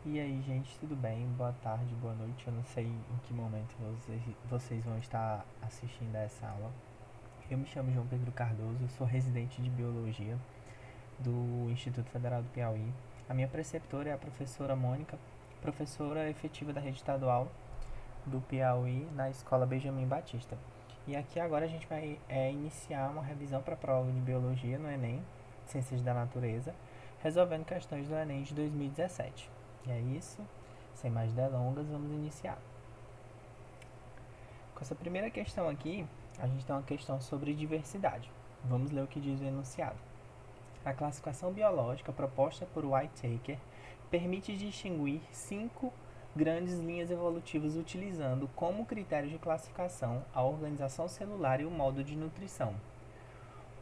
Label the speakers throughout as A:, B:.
A: E aí, gente, tudo bem? Boa tarde, boa noite. Eu não sei em que momento vocês vão estar assistindo a essa aula. Eu me chamo João Pedro Cardoso, eu sou residente de Biologia do Instituto Federal do Piauí. A minha preceptora é a professora Mônica, professora efetiva da rede estadual do Piauí na Escola Benjamin Batista. E aqui agora a gente vai iniciar uma revisão para a prova de Biologia no Enem, Ciências da Natureza, resolvendo questões do Enem de 2017. E é isso, sem mais delongas, vamos iniciar. Com essa primeira questão aqui, a gente tem uma questão sobre diversidade. Vamos ler o que diz o enunciado. A classificação biológica proposta por Whittaker permite distinguir 5 grandes linhas evolutivas utilizando como critério de classificação a organização celular e o modo de nutrição.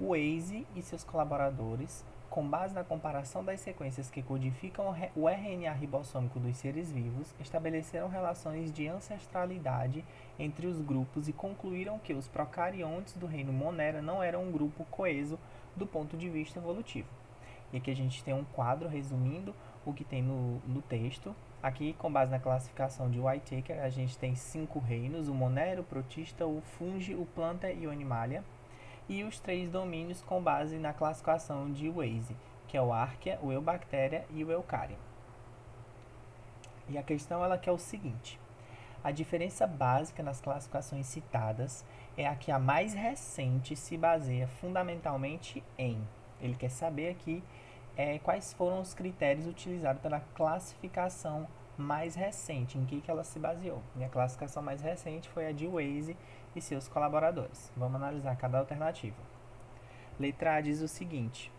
A: O Waze e seus colaboradores, com base na comparação das sequências que codificam o RNA ribossômico dos seres vivos, estabeleceram relações de ancestralidade entre os grupos e concluíram que os procariontes do reino Monera não eram um grupo coeso do ponto de vista evolutivo. E aqui a gente tem um quadro resumindo o que tem no texto. Aqui, com base na classificação de Whittaker, a gente tem 5 reinos: o Monera, o Protista, o Fungi, o Planta e o Animalia. E os 3 domínios com base na classificação de Waze, que é o Archaea, o Eubacteria e o Eukarya. E a questão ela quer o seguinte: a diferença básica nas classificações citadas é a que a mais recente se baseia fundamentalmente em. Ele quer saber aqui quais foram os critérios utilizados pela classificação mais recente, em que ela se baseou. E a classificação mais recente foi a de Waze e seus colaboradores. Vamos analisar cada alternativa. Letra A diz o seguinte: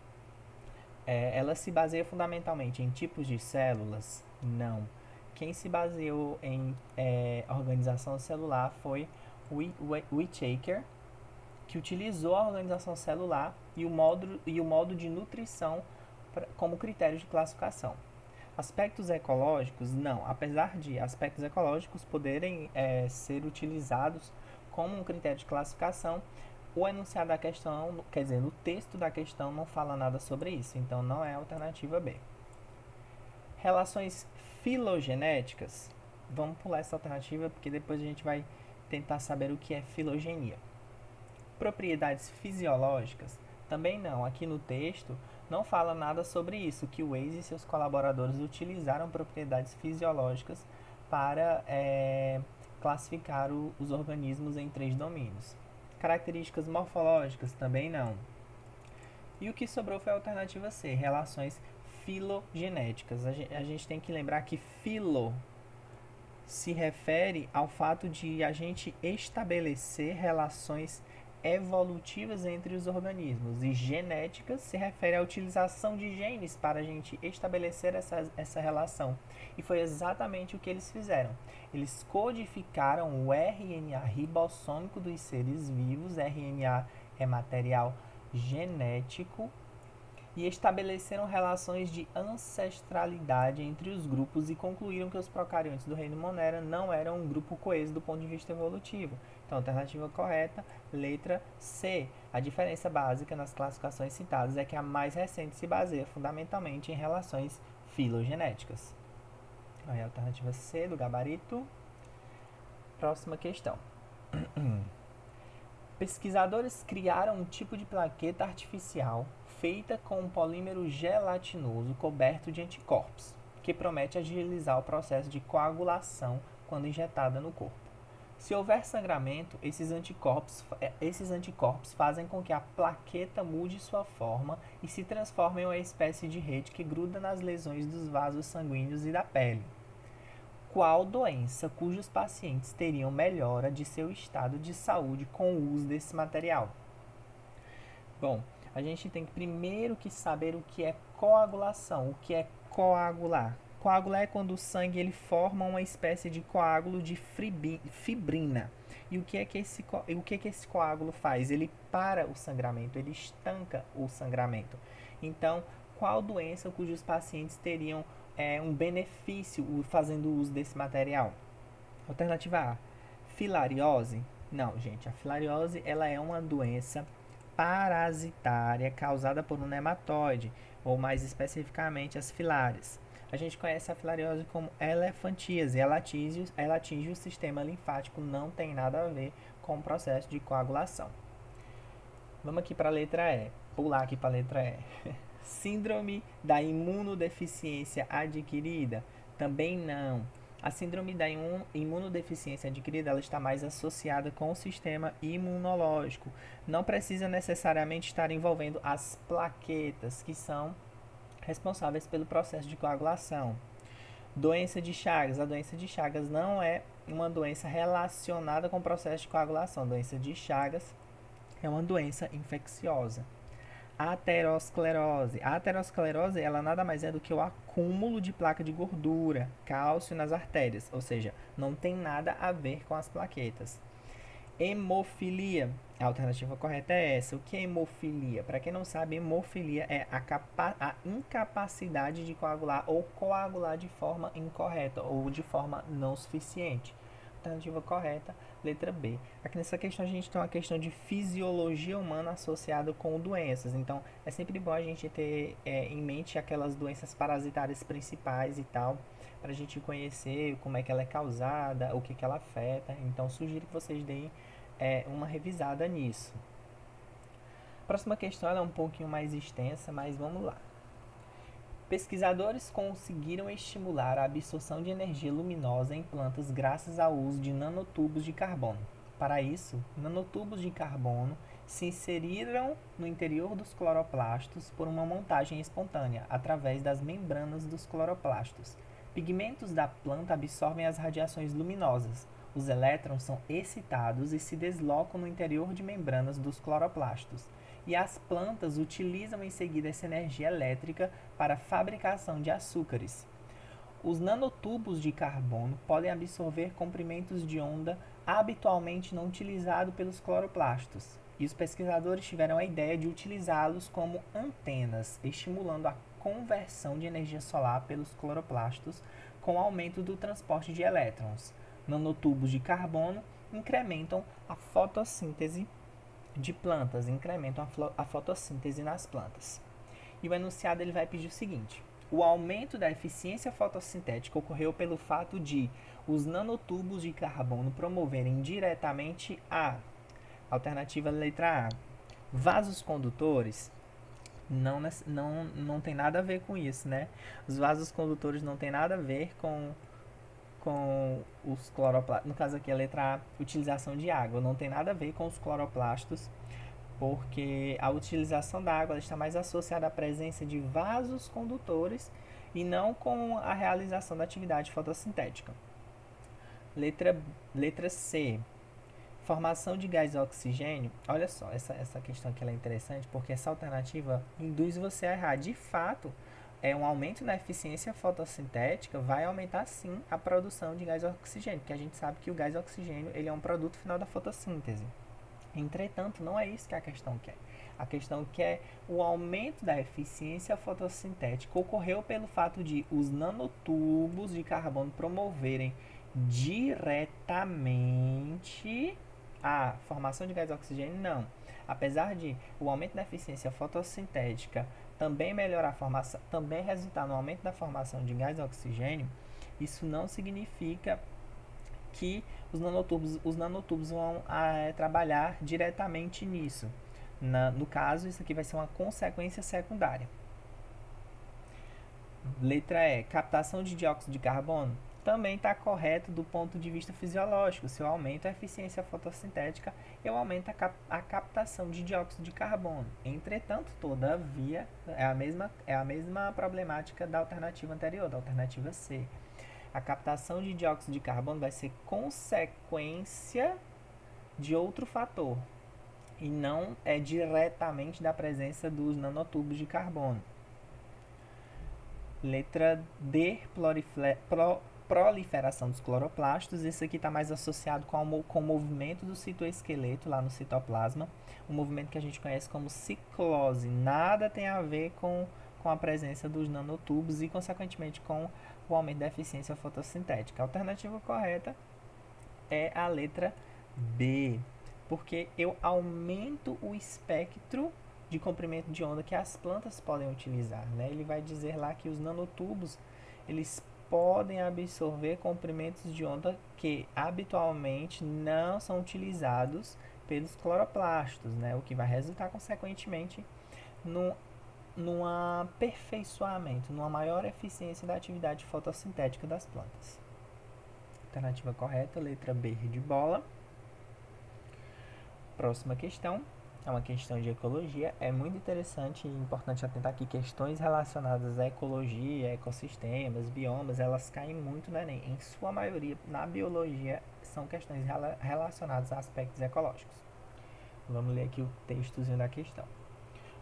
A: ela se baseia fundamentalmente em tipos de células? Não. Quem se baseou em organização celular foi Whittaker, que utilizou a organização celular e o modo de nutrição como critério de classificação. Aspectos ecológicos, não. Apesar de aspectos ecológicos poderem ser utilizados como um critério de classificação, o enunciado da questão, quer dizer, no texto da questão não fala nada sobre isso, então não é a alternativa B. Relações filogenéticas, vamos pular essa alternativa porque depois a gente vai tentar saber o que é filogenia. Propriedades fisiológicas, também não. Aqui no texto não fala nada sobre isso, que o Waze e seus colaboradores utilizaram propriedades fisiológicas para classificar os organismos em 3 domínios. Características morfológicas, também não. E o que sobrou foi a alternativa C, relações filogenéticas. A gente tem que lembrar que filo se refere ao fato de a gente estabelecer relações evolutivas entre os organismos, e genética se refere à utilização de genes para a gente estabelecer essa relação. E foi exatamente o que eles fizeram. Eles codificaram o RNA ribossômico dos seres vivos, RNA é material genético, e estabeleceram relações de ancestralidade entre os grupos e concluíram que os procariontes do reino Monera não eram um grupo coeso do ponto de vista evolutivo. Então, a alternativa correta, letra C. A diferença básica nas classificações citadas é que a mais recente se baseia fundamentalmente em relações filogenéticas. Aí, a alternativa C do gabarito. Próxima questão. Pesquisadores criaram um tipo de plaqueta artificial feita com um polímero gelatinoso coberto de anticorpos, que promete agilizar o processo de coagulação quando injetada no corpo. Se houver sangramento, esses anticorpos fazem com que a plaqueta mude sua forma e se transforme em uma espécie de rede que gruda nas lesões dos vasos sanguíneos e da pele. Qual doença cujos pacientes teriam melhora de seu estado de saúde com o uso desse material? Bom, a gente tem primeiro que saber o que é coagulação, o que é coagular. Coagular é quando o sangue ele forma uma espécie de coágulo de fibrina. E o que é que esse coágulo faz? Ele para o sangramento, ele estanca o sangramento. Então, qual doença cujos pacientes teriam um benefício fazendo uso desse material? Alternativa A, filariose? Não, gente, a filariose ela é uma doença parasitária causada por um nematóide, ou mais especificamente as filárias. A gente conhece a filariose como elefantíase. Ela atinge o sistema linfático, não tem nada a ver com o processo de coagulação. Vamos aqui para a letra E. Pular aqui para a letra E. Síndrome da imunodeficiência adquirida? Também não. A síndrome da imunodeficiência adquirida ela está mais associada com o sistema imunológico. Não precisa necessariamente estar envolvendo as plaquetas, que são responsáveis pelo processo de coagulação. Doença de Chagas. A doença de Chagas não é uma doença relacionada com o processo de coagulação. A doença de Chagas é uma doença infecciosa. Aterosclerose. A aterosclerose ela nada mais é do que o acúmulo de placa de gordura, cálcio nas artérias, ou seja, não tem nada a ver com as plaquetas. Hemofilia. A alternativa correta é essa. O que é hemofilia? Para quem não sabe, hemofilia é a incapacidade de coagular ou coagular de forma incorreta ou de forma não suficiente. Alternativa correta, letra B. Aqui nessa questão a gente tem uma questão de fisiologia humana associada com doenças. Então é sempre bom a gente ter em mente aquelas doenças parasitárias principais e tal, para a gente conhecer como é que ela é causada, o que, que ela afeta. Então sugiro que vocês deem uma revisada nisso. A próxima questão ela é um pouquinho mais extensa, mas vamos lá. Pesquisadores conseguiram estimular a absorção de energia luminosa em plantas graças ao uso de nanotubos de carbono. Para isso, nanotubos de carbono se inseriram no interior dos cloroplastos por uma montagem espontânea, através das membranas dos cloroplastos. Pigmentos da planta absorvem as radiações luminosas. Os elétrons são excitados e se deslocam no interior de membranas dos cloroplastos. E as plantas utilizam em seguida essa energia elétrica para a fabricação de açúcares. Os nanotubos de carbono podem absorver comprimentos de onda habitualmente não utilizados pelos cloroplastos. E os pesquisadores tiveram a ideia de utilizá-los como antenas, estimulando a conversão de energia solar pelos cloroplastos com o aumento do transporte de elétrons. Nanotubos de carbono incrementam a fotossíntese de plantas, incrementam a fotossíntese nas plantas. E o enunciado ele vai pedir o seguinte: o aumento da eficiência fotossintética ocorreu pelo fato de os nanotubos de carbono promoverem diretamente a alternativa letra A. Vasos condutores não tem nada a ver com isso, né? Os vasos condutores não tem nada a ver com os cloroplastos. No caso aqui a letra A, utilização de água, não tem nada a ver com os cloroplastos, porque a utilização da água está mais associada à presença de vasos condutores e não com a realização da atividade fotossintética. Letra C. Formação de gás oxigênio. Olha só, essa questão aqui ela é interessante porque essa alternativa induz você a errar. De fato, um aumento na eficiência fotossintética vai aumentar sim a produção de gás oxigênio, porque a gente sabe que o gás oxigênio ele é um produto final da fotossíntese. Entretanto, não é isso que a questão quer. A questão quer o aumento da eficiência fotossintética ocorreu pelo fato de os nanotubos de carbono promoverem diretamente a formação de gás oxigênio, não. Apesar de o aumento da eficiência fotossintética também melhorar a formação, também resultar no aumento da formação de gás oxigênio, isso não significa que os nanotubos vão trabalhar diretamente nisso. No caso, isso aqui vai ser uma consequência secundária. Letra E. Captação de dióxido de carbono. Também está correto do ponto de vista fisiológico. Se eu aumento a eficiência fotossintética, eu aumento a captação de dióxido de carbono. Entretanto, todavia, é a mesma problemática da alternativa anterior, da alternativa C. A captação de dióxido de carbono vai ser consequência de outro fator e não é diretamente da presença dos nanotubos de carbono. Letra D, proliferação dos cloroplastos. Isso aqui está mais associado com o movimento do citoesqueleto lá no citoplasma, um movimento que a gente conhece como ciclose. Nada tem a ver com a presença dos nanotubos e, consequentemente, com o aumento da eficiência fotossintética. A alternativa correta é a letra B, porque eu aumento o espectro de comprimento de onda que as plantas podem utilizar, né? Ele vai dizer lá que os nanotubos eles podem absorver comprimentos de onda que habitualmente não são utilizados pelos cloroplastos, né? O que vai resultar, consequentemente, num aperfeiçoamento, numa maior eficiência da atividade fotossintética das plantas. Alternativa correta, letra B de bola. Próxima questão. É uma questão de ecologia. É muito interessante e importante atentar que questões relacionadas à ecologia, ecossistemas, biomas, elas caem muito no Enem. Em sua maioria, na biologia, são questões relacionadas a aspectos ecológicos. Vamos ler aqui o textozinho da questão.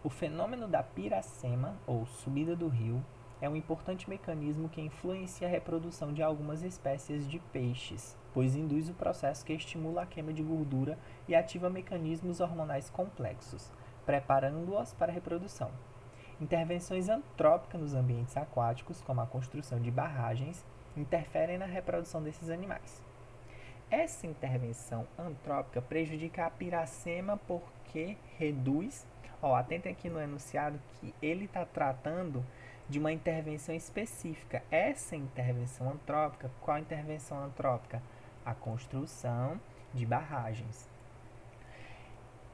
A: O fenômeno da piracema, ou subida do rio, é um importante mecanismo que influencia a reprodução de algumas espécies de peixes, pois induz o processo que estimula a queima de gordura e ativa mecanismos hormonais complexos, preparando-os para a reprodução. Intervenções antrópicas nos ambientes aquáticos, como a construção de barragens, interferem na reprodução desses animais. Essa intervenção antrópica prejudica a piracema porque reduz. Atentem aqui no enunciado que ele está tratando de uma intervenção específica. Essa intervenção antrópica, qual a intervenção antrópica? A construção de barragens.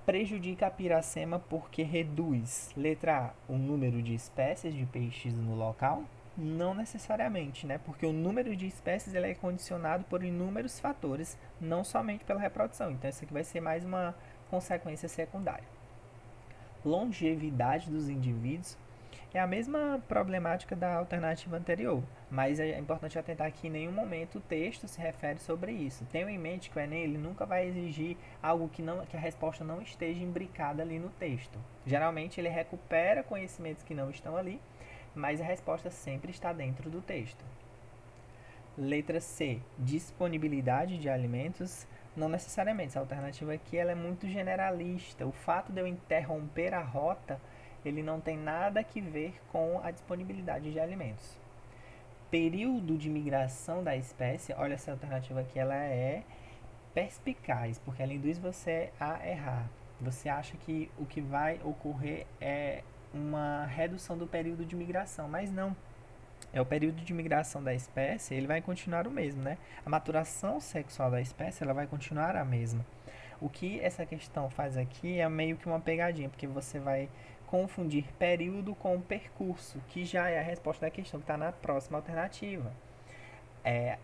A: Prejudica a piracema porque reduz, letra A, o número de espécies de peixes no local. Não necessariamente, né? Porque o número de espécies ele é condicionado por inúmeros fatores, não somente pela reprodução. Então, isso aqui vai ser mais uma consequência secundária. Longevidade dos indivíduos é a mesma problemática da alternativa anterior, mas é importante atentar que em nenhum momento o texto se refere sobre isso. Tenham em mente que o Enem ele nunca vai exigir algo que a resposta não esteja imbricada ali no texto. Geralmente ele recupera conhecimentos que não estão ali, mas a resposta sempre está dentro do texto. Letra C, disponibilidade de alimentos. Não necessariamente, essa alternativa aqui ela é muito generalista. O fato de eu interromper a rota, ele não tem nada a ver com a disponibilidade de alimentos. Período de migração da espécie, olha essa alternativa aqui, ela é perspicaz, porque ela induz você a errar. Você acha que o que vai ocorrer é uma redução do período de migração, mas não. O período de migração da espécie, ele vai continuar o mesmo, né? A maturação sexual da espécie, ela vai continuar a mesma. O que essa questão faz aqui é meio que uma pegadinha, porque você vai confundir período com percurso, que já é a resposta da questão que está na próxima alternativa.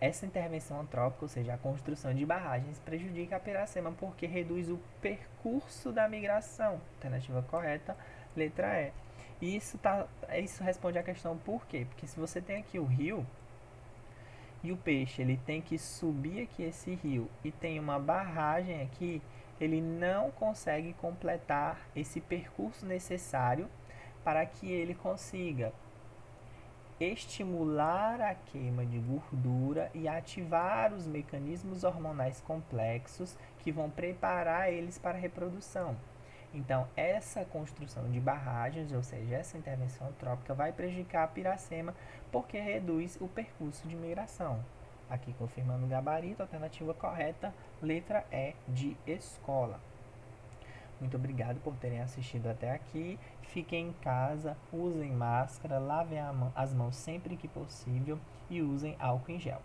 A: Essa intervenção antrópica, ou seja, a construção de barragens, prejudica a piracema porque reduz o percurso da migração. Alternativa correta, letra E. E isso responde à questão por quê? Porque se você tem aqui o rio e o peixe ele tem que subir aqui esse rio e tem uma barragem aqui, ele não consegue completar esse percurso necessário para que ele consiga estimular a queima de gordura e ativar os mecanismos hormonais complexos que vão preparar eles para a reprodução. Então, essa construção de barragens, ou seja, essa intervenção antrópica, vai prejudicar a piracema porque reduz o percurso de migração. Aqui confirmando o gabarito, alternativa correta, letra E de escola. Muito obrigado por terem assistido até aqui. Fiquem em casa, usem máscara, lavem as mãos sempre que possível e usem álcool em gel.